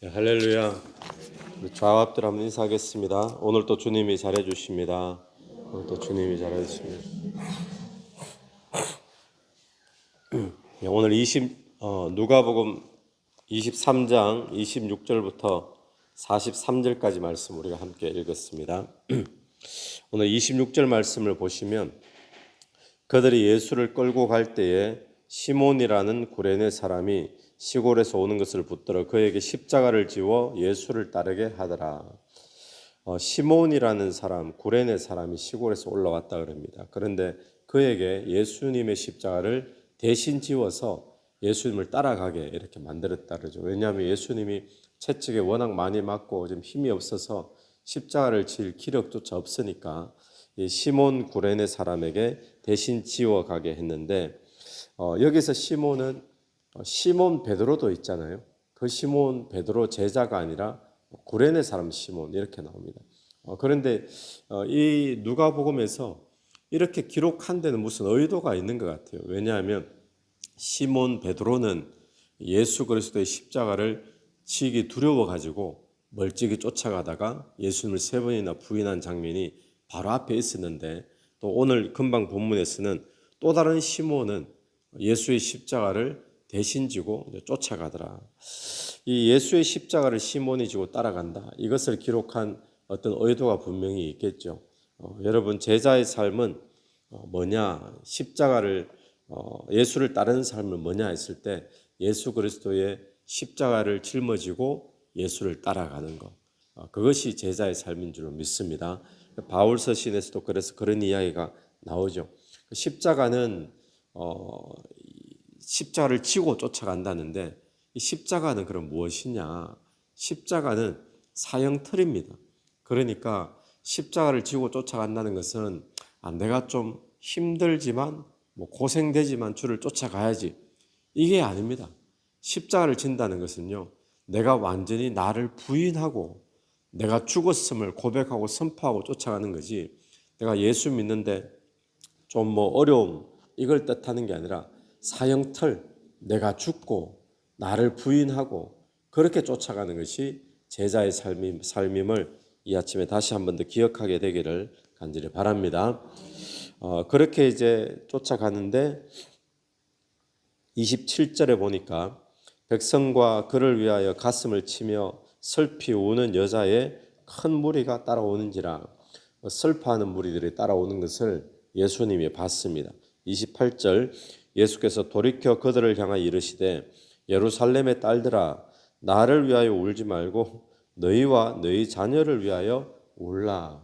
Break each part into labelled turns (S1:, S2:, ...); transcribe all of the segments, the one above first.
S1: 네, 할렐루야. 우리 좌우 앞들 한번 인사하겠습니다. 오늘 또 주님이 잘해 주십니다. 오늘 또 주님이 잘해 주십니다. 오늘 누가복음 23장 26절부터 43절까지 말씀 우리가 함께 읽었습니다. 오늘 26절 말씀을 보시면 그들이 예수를 끌고 갈 때에 시몬이라는 구레네 사람이 시골에서 오는 것을 붙들어 그에게 십자가를 지워 예수를 따르게 하더라. 시몬이라는 사람, 구레네 사람이 시골에서 올라왔다 그럽니다. 그런데 그에게 예수님의 십자가를 대신 지워서 예수님을 따라가게 이렇게 만들었다 그러죠. 왜냐하면 예수님이 채찍에 워낙 많이 맞고 좀 힘이 없어서 십자가를 질 기력조차 없으니까 이 시몬 구레네 사람에게 대신 지워가게 했는데 여기서 시몬은 시몬 베드로도 있잖아요. 그 시몬 베드로 제자가 아니라 구레네 사람 시몬 이렇게 나옵니다. 그런데 이 누가복음에서 이렇게 기록한 데는 무슨 의도가 있는 것 같아요. 왜냐하면 시몬 베드로는 예수 그리스도의 십자가를 지기 두려워가지고 멀찍이 쫓아가다가 예수님을 3번이나 부인한 장면이 바로 앞에 있었는데, 또 오늘 금방 본문에서는 또 다른 시몬은 예수의 십자가를 대신 지고 쫓아가더라. 이 예수의 십자가를 시몬이 지고 따라간다. 이것을 기록한 어떤 의도가 분명히 있겠죠. 여러분, 제자의 삶은 뭐냐? 십자가를 예수를 따르는 삶은 뭐냐 했을 때 예수 그리스도의 십자가를 짊어지고 예수를 따라가는 것. 그것이 제자의 삶인 줄 믿습니다. 바울 서신에서도 그래서 그런 이야기가 나오죠. 십자가는 십자가를 지고 쫓아간다는데, 이 십자가는 그럼 무엇이냐? 십자가는 사형틀입니다. 그러니까 십자가를 지고 쫓아간다는 것은 내가 좀 힘들지만 고생되지만 주를 쫓아가야지, 이게 아닙니다. 십자가를 진다는 것은요, 내가 완전히 나를 부인하고 내가 죽었음을 고백하고 선포하고 쫓아가는 거지, 내가 예수 믿는데 좀 어려움 이걸 뜻하는 게 아니라 사형틀, 내가 죽고 나를 부인하고 그렇게 쫓아가는 것이 제자의 삶임을 이 아침에 다시 한 번 더 기억하게 되기를 간절히 바랍니다. 그렇게 이제 쫓아가는데 27절에 보니까 백성과 그를 위하여 가슴을 치며 슬피 우는 여자의 큰 무리가 따라오는지라. 슬퍼하는 무리들이 따라오는 것을 예수님이 봤습니다. 28절, 예수께서 돌이켜 그들을 향하여 이르시되 예루살렘의 딸들아, 나를 위하여 울지 말고 너희와 너희 자녀를 위하여 울라.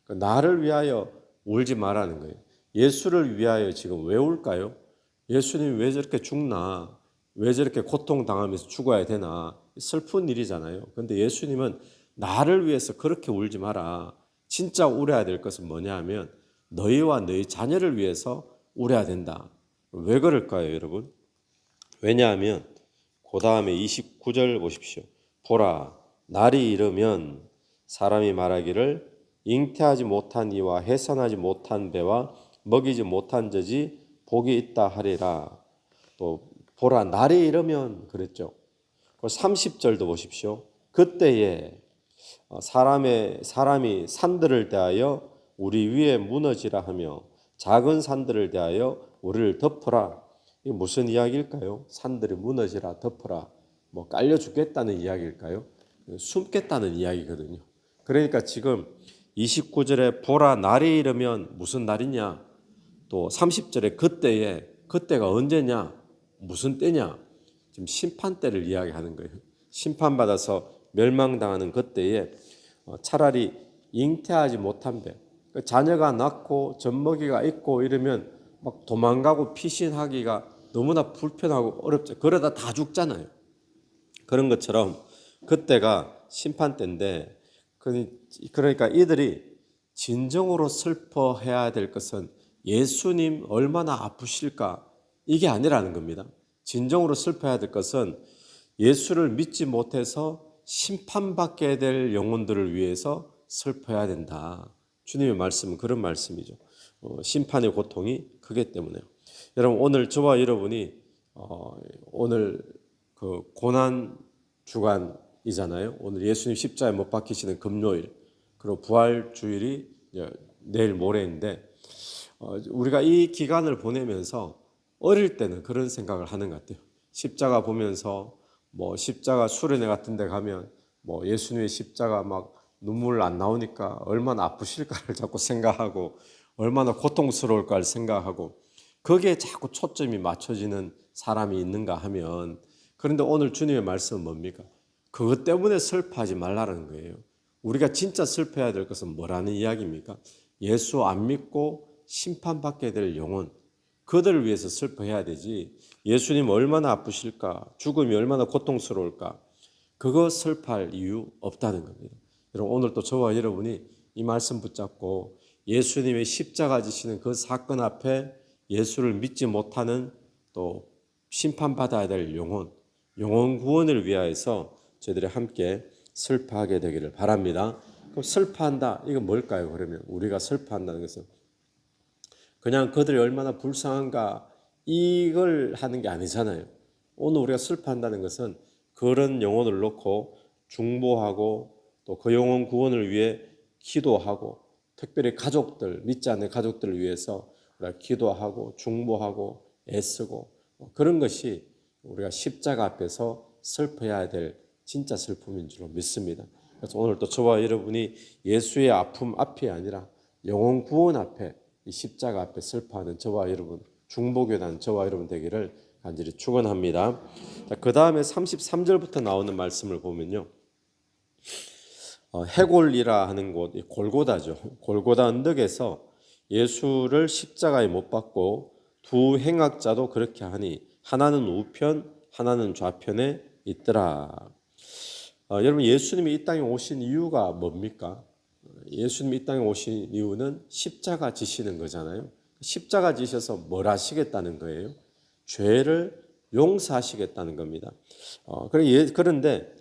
S1: 나를 위하여 울지 말라는 거예요. 예수를 위하여 지금 왜 울까요? 예수님이 왜 저렇게 죽나? 왜 저렇게 고통당하면서 죽어야 되나? 슬픈 일이잖아요. 그런데 예수님은 나를 위해서 그렇게 울지 마라. 진짜 울어야 될 것은 뭐냐 하면 너희와 너희 자녀를 위해서 울어야 된다. 왜 그럴까요, 여러분? 왜냐하면 그 다음에 29절 보십시오. 보라, 날이 이르면 사람이 말하기를 잉태하지 못한 이와 해산하지 못한 배와 먹이지 못한 젖이 복이 있다 하리라. 또 보라, 날이 이르면 그랬죠. 30절도 보십시오. 그때에 사람이 산들을 대하여 우리 위에 무너지라 하며 작은 산들을 대하여 우리를 덮어라. 이게 무슨 이야기일까요? 산들이 무너지라, 덮어라. 깔려 죽겠다는 이야기일까요? 숨겠다는 이야기거든요. 그러니까 지금 29절에 보라, 날이 이르면 무슨 날이냐? 또 30절에 그때가 언제냐? 무슨 때냐? 지금 심판 때를 이야기하는 거예요. 심판받아서 멸망당하는 그때에 차라리 잉태하지 못한 배, 자녀가 낳고 젖먹이가 있고 이러면 도망가고 피신하기가 너무나 불편하고 어렵죠. 그러다 다 죽잖아요. 그런 것처럼 그때가 심판 때인데, 그러니까 이들이 진정으로 슬퍼해야 될 것은 예수님 얼마나 아프실까, 이게 아니라는 겁니다. 진정으로 슬퍼해야 될 것은 예수를 믿지 못해서 심판받게 될 영혼들을 위해서 슬퍼해야 된다. 주님의 말씀은 그런 말씀이죠. 심판의 고통이 크기 때문에요. 여러분, 오늘 저와 여러분이 오늘 그 고난 주간 주일이잖아요. 오늘 예수님 십자가에 못 박히시는 금요일, 그리고 부활 주일이 내일 모레인데 우리가 이 기간을 보내면서 어릴 때는 그런 생각을 하는 것 같아요. 십자가 보면서 뭐 십자가 수련회 같은 데 가면 뭐 예수님의 십자가 막 눈물 안 나오니까 얼마나 아프실까를 자꾸 생각하고 얼마나 고통스러울까를 생각하고 거기에 자꾸 초점이 맞춰지는 사람이 있는가 하면, 그런데 오늘 주님의 말씀은 뭡니까? 그것 때문에 슬퍼하지 말라는 거예요. 우리가 진짜 슬퍼해야 될 것은 뭐라는 이야기입니까? 예수 안 믿고 심판받게 될 영혼, 그들을 위해서 슬퍼해야 되지, 예수님 얼마나 아프실까, 죽음이 얼마나 고통스러울까, 그거 슬퍼할 이유 없다는 겁니다. 여러분, 오늘 또 저와 여러분이 이 말씀 붙잡고 예수님의 십자가 지시는 그 사건 앞에 예수를 믿지 못하는 또 심판받아야 될 영혼 구원을 위하여서 저희들이 함께 슬퍼하게 되기를 바랍니다. 그럼 슬퍼한다, 이건 뭘까요? 그러면 우리가 슬퍼한다는 것은 그냥 그들이 얼마나 불쌍한가 이걸 하는 게 아니잖아요. 오늘 우리가 슬퍼한다는 것은 그런 영혼을 놓고 중보하고 또 그 영혼 구원을 위해 기도하고, 특별히 가족들, 믿지 않는 가족들을 위해서 우리가 기도하고 중보하고 애쓰고, 그런 것이 우리가 십자가 앞에서 슬퍼해야 될 진짜 슬픔인 줄로 믿습니다. 그래서 오늘 또 저와 여러분이 예수의 아픔 앞이 아니라 영혼 구원 앞에, 이 십자가 앞에 슬퍼하는 저와 여러분, 중보교단 저와 여러분 되기를 간절히 축원합니다. 그 다음에 33절부터 나오는 말씀을 보면요, 해골이라 하는 곳, 골고다죠. 골고다 언덕에서 예수를 십자가에 못 박고 두 행악자도 그렇게 하니 하나는 우편 하나는 좌편에 있더라. 여러분, 예수님이 이 땅에 오신 이유가 뭡니까? 예수님이 이 땅에 오신 이유는 십자가 지시는 거잖아요. 십자가 지셔서 뭘 하시겠다는 거예요? 죄를 용서하시겠다는 겁니다. 그런데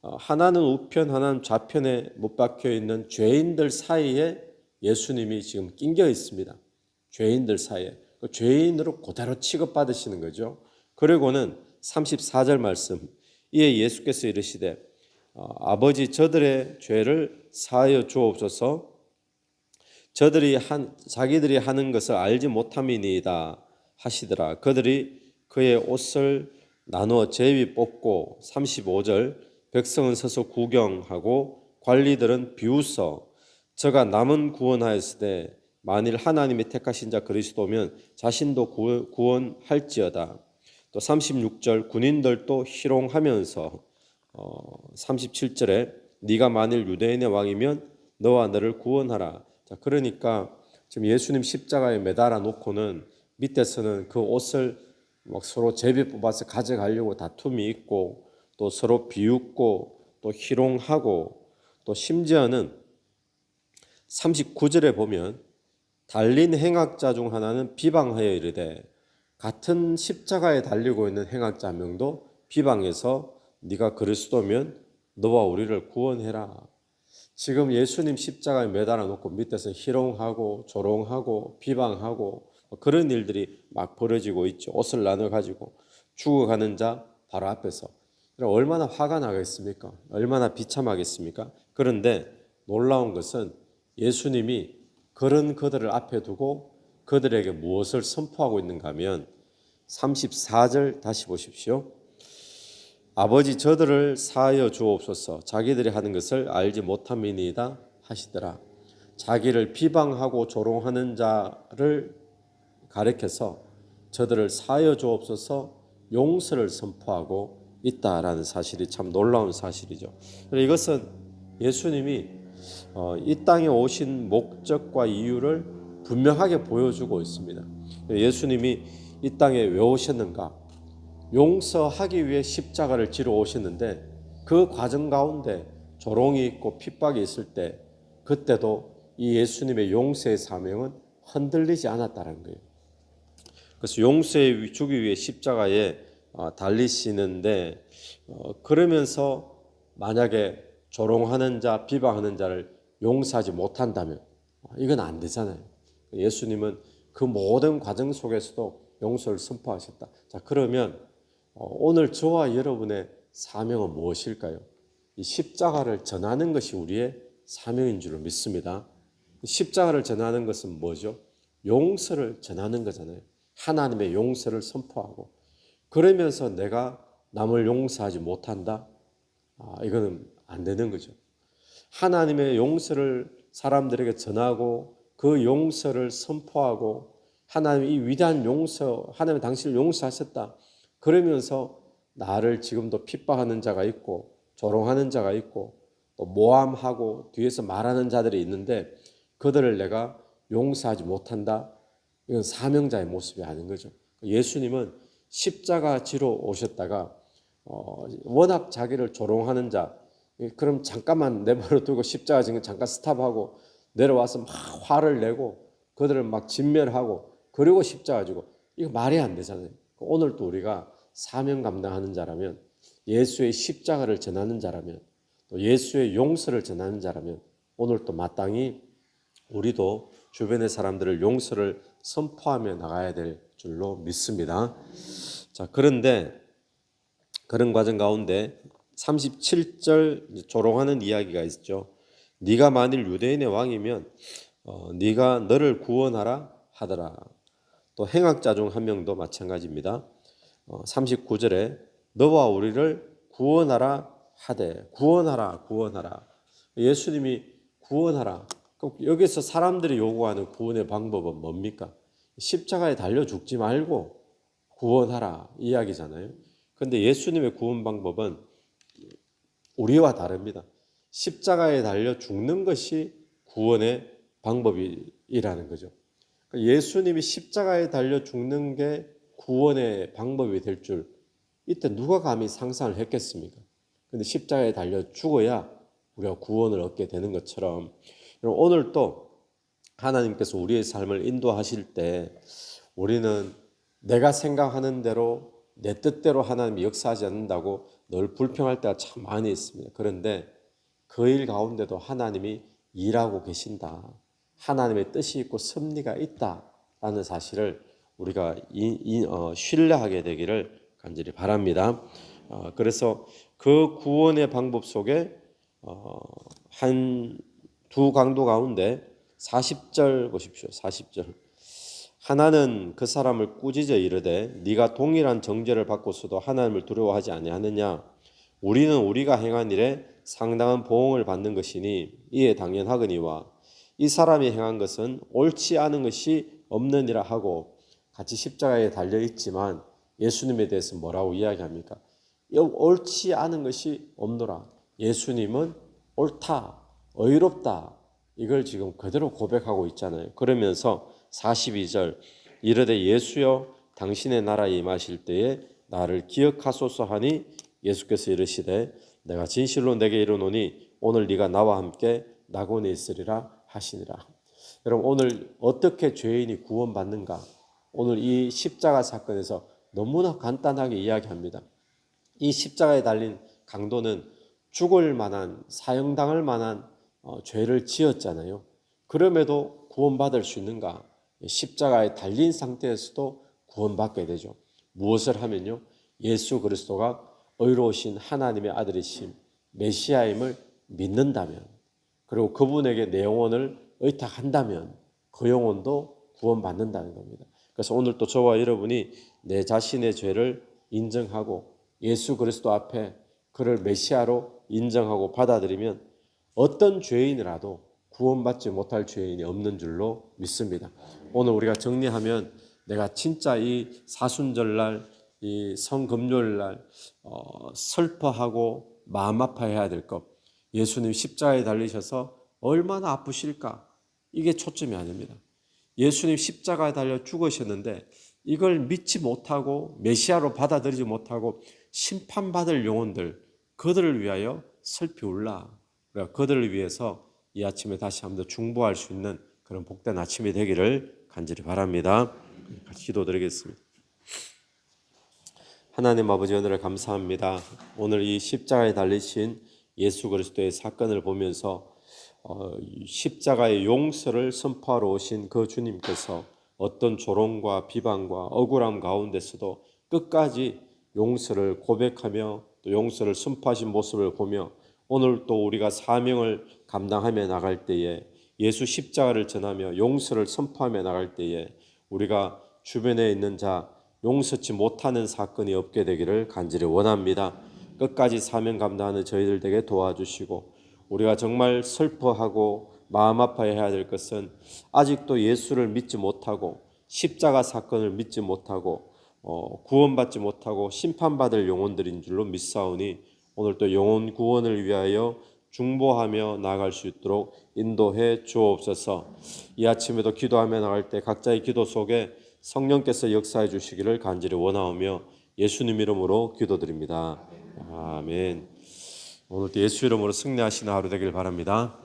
S1: 하나는 우편 하나는 좌편에 못 박혀 있는 죄인들 사이에 예수님이 지금 낑겨 있습니다. 죄인들 사이에. 그 죄인으로 그대로 취급받으시는 거죠. 그리고는 34절 말씀, 이에 예수께서 이르시되 아버지, 저들의 죄를 사하여 주옵소서. 자기들이 하는 것을 알지 못함이니이다 하시더라. 그들이 그의 옷을 나누어 제비 뽑고, 35절, 백성은 서서 구경하고 관리들은 비웃어 저가 남은 구원하였으되 만일 하나님이 택하신 자 그리스도면 자신도 구원할지어다. 또 36절, 군인들도 희롱하면서 37절에 네가 만일 유대인의 왕이면 너와 너를 구원하라. 자, 그러니까 지금 예수님 십자가에 매달아 놓고는 밑에서는 그 옷을 막 서로 제비 뽑아서 가져가려고 다툼이 있고, 또 서로 비웃고 또 희롱하고, 또 심지어는 39절에 보면 달린 행악자 중 하나는 비방하여 이르되, 같은 십자가에 달리고 있는 행악자 한 명도 비방해서 네가 그리스도면 너와 우리를 구원해라. 지금 예수님 십자가에 매달아 놓고 밑에서 희롱하고 조롱하고 비방하고 그런 일들이 막 벌어지고 있죠. 옷을 나눠 가지고 죽어가는 자 바로 앞에서. 얼마나 화가 나겠습니까? 얼마나 비참하겠습니까? 그런데 놀라운 것은 예수님이 그런 그들을 앞에 두고 그들에게 무엇을 선포하고 있는가 하면 34절 다시 보십시오. 아버지, 저들을 사하여 주옵소서. 자기들이 하는 것을 알지 못함이니이다 하시더라. 자기를 비방하고 조롱하는 자를 가리켜서 저들을 사하여 주옵소서 용서를 선포하고 있다라는 사실이 참 놀라운 사실이죠. 이것은 예수님이 이 땅에 오신 목적과 이유를 분명하게 보여주고 있습니다. 예수님이 이 땅에 왜 오셨는가? 용서하기 위해 십자가를 지러 오셨는데, 그 과정 가운데 조롱이 있고 핍박이 있을 때 그때도 이 예수님의 용서의 사명은 흔들리지 않았다는 거예요. 그래서 용서해 주기 위해 십자가에 달리시는데, 그러면서 만약에 조롱하는 자, 비방하는 자를 용서하지 못한다면 이건 안 되잖아요. 예수님은 그 모든 과정 속에서도 용서를 선포하셨다. 자, 그러면 오늘 저와 여러분의 사명은 무엇일까요? 이 십자가를 전하는 것이 우리의 사명인 줄로 믿습니다. 십자가를 전하는 것은 뭐죠? 용서를 전하는 거잖아요. 하나님의 용서를 선포하고 그러면서 내가 남을 용서하지 못한다? 이거는 안 되는 거죠. 하나님의 용서를 사람들에게 전하고 그 용서를 선포하고 하나님의 이 위대한 용서, 하나님의 당신을 용서하셨다. 그러면서 나를 지금도 핍박하는 자가 있고 조롱하는 자가 있고 또 모함하고 뒤에서 말하는 자들이 있는데 그들을 내가 용서하지 못한다. 이건 사명자의 모습이 아닌 거죠. 예수님은 십자가 지로 오셨다가 워낙 자기를 조롱하는 자, 그럼 잠깐만 내버려 두고 십자가 지금 잠깐 스탑하고 내려와서 막 화를 내고 그들을 막 진멸하고 그리고 십자가 지고 이거 말이 안 되잖아요. 오늘 또 우리가 사명 감당하는 자라면 예수의 십자가를 전하는 자라면 또 예수의 용서를 전하는 자라면 오늘 또 마땅히 우리도 주변의 사람들을 용서를 선포하며 나가야 될 줄로 믿습니다. 자, 그런데 그런 과정 가운데 37절 조롱하는 이야기가 있죠. 네가 만일 유대인의 왕이면 네가 너를 구원하라 하더라. 또 행악자 중 한 명도 마찬가지입니다. 39절에 너와 우리를 구원하라 하되 구원하라 구원하라. 예수님이 구원하라. 여기서 사람들이 요구하는 구원의 방법은 뭡니까? 십자가에 달려 죽지 말고 구원하라 이야기잖아요. 그런데 예수님의 구원 방법은 우리와 다릅니다. 십자가에 달려 죽는 것이 구원의 방법이라는 거죠. 예수님이 십자가에 달려 죽는 게 구원의 방법이 될 줄 이때 누가 감히 상상을 했겠습니까? 그런데 십자가에 달려 죽어야 우리가 구원을 얻게 되는 것처럼 오늘 또 하나님께서 우리의 삶을 인도하실 때 우리는 내가 생각하는 대로 내 뜻대로 하나님이 역사하지 않는다고 늘 불평할 때가 참 많이 있습니다. 그런데 그 일 가운데도 하나님이 일하고 계신다. 하나님의 뜻이 있고 섭리가 있다라는 사실을 우리가 신뢰하게 되기를 간절히 바랍니다. 그래서 그 구원의 방법 속에 한 두 강도 가운데 40절 보십시오. 40절. 하나는 그 사람을 꾸짖어 이르되 네가 동일한 정죄를 받고서도 하나님을 두려워하지 아니하느냐. 우리는 우리가 행한 일에 상당한 보응을 받는 것이니 이에 당연하거니와 이 사람이 행한 것은 옳지 않은 것이 없느니라 하고 같이 십자가에 달려있지만 예수님에 대해서 뭐라고 이야기합니까? 옳지 않은 것이 없노라. 예수님은 옳다, 의롭다. 이걸 지금 그대로 고백하고 있잖아요. 그러면서 42절 이르되 예수여 당신의 나라에 임하실 때에 나를 기억하소서 하니 예수께서 이르시되 내가 진실로 내게 이르노니 오늘 네가 나와 함께 낙원에 있으리라 하시니라. 여러분 오늘 어떻게 죄인이 구원받는가? 오늘 이 십자가 사건에서 너무나 간단하게 이야기합니다. 이 십자가에 달린 강도는 죽을 만한 사형당할 만한 죄를 지었잖아요. 그럼에도 구원받을 수 있는가? 십자가에 달린 상태에서도 구원받게 되죠. 무엇을 하면요? 예수 그리스도가 의로우신 하나님의 아들이신 메시아임을 믿는다면 그리고 그분에게 내 영혼을 의탁한다면 그 영혼도 구원받는다는 겁니다. 그래서 오늘 또 저와 여러분이 내 자신의 죄를 인정하고 예수 그리스도 앞에 그를 메시아로 인정하고 받아들이면 어떤 죄인이라도 구원받지 못할 죄인이 없는 줄로 믿습니다. 오늘 우리가 정리하면 내가 진짜 이 사순절날 이 성금요일날 슬퍼하고 마음 아파해야 될 것, 예수님 십자가에 달리셔서 얼마나 아프실까? 이게 초점이 아닙니다. 예수님 십자가에 달려 죽으셨는데 이걸 믿지 못하고 메시아로 받아들이지 못하고 심판받을 영혼들, 그들을 위하여 슬피 울라. 그러니까 그들을 위해서 이 아침에 다시 한번 더 중보할 수 있는 그런 복된 아침이 되기를 간절히 바랍니다. 같이 기도드리겠습니다. 하나님 아버지 은혜를 감사합니다. 오늘 이 십자가에 달리신 예수 그리스도의 사건을 보면서 십자가의 용서를 선포하러 오신 그 주님께서 어떤 조롱과 비방과 억울함 가운데서도 끝까지 용서를 고백하며 또 용서를 선포하신 모습을 보며 오늘 또 우리가 사명을 감당하며 나갈 때에 예수 십자가를 전하며 용서를 선포하며 나갈 때에 우리가 주변에 있는 자 용서치 못하는 사건이 없게 되기를 간절히 원합니다. 끝까지 사명 감당하는 저희들 되게 도와주시고 우리가 정말 슬퍼하고 마음 아파해야 될 것은 아직도 예수를 믿지 못하고 십자가 사건을 믿지 못하고 구원받지 못하고 심판받을 영혼들인 줄로 믿사오니 오늘 또 영혼 구원을 위하여 중보하며 나아갈 수 있도록 인도해 주옵소서. 이 아침에도 기도하며 나갈 때 각자의 기도 속에 성령께서 역사해 주시기를 간절히 원하오며 예수님 이름으로 기도드립니다. 아멘. 오늘도 예수 이름으로 승리하시는 하루 되길 바랍니다.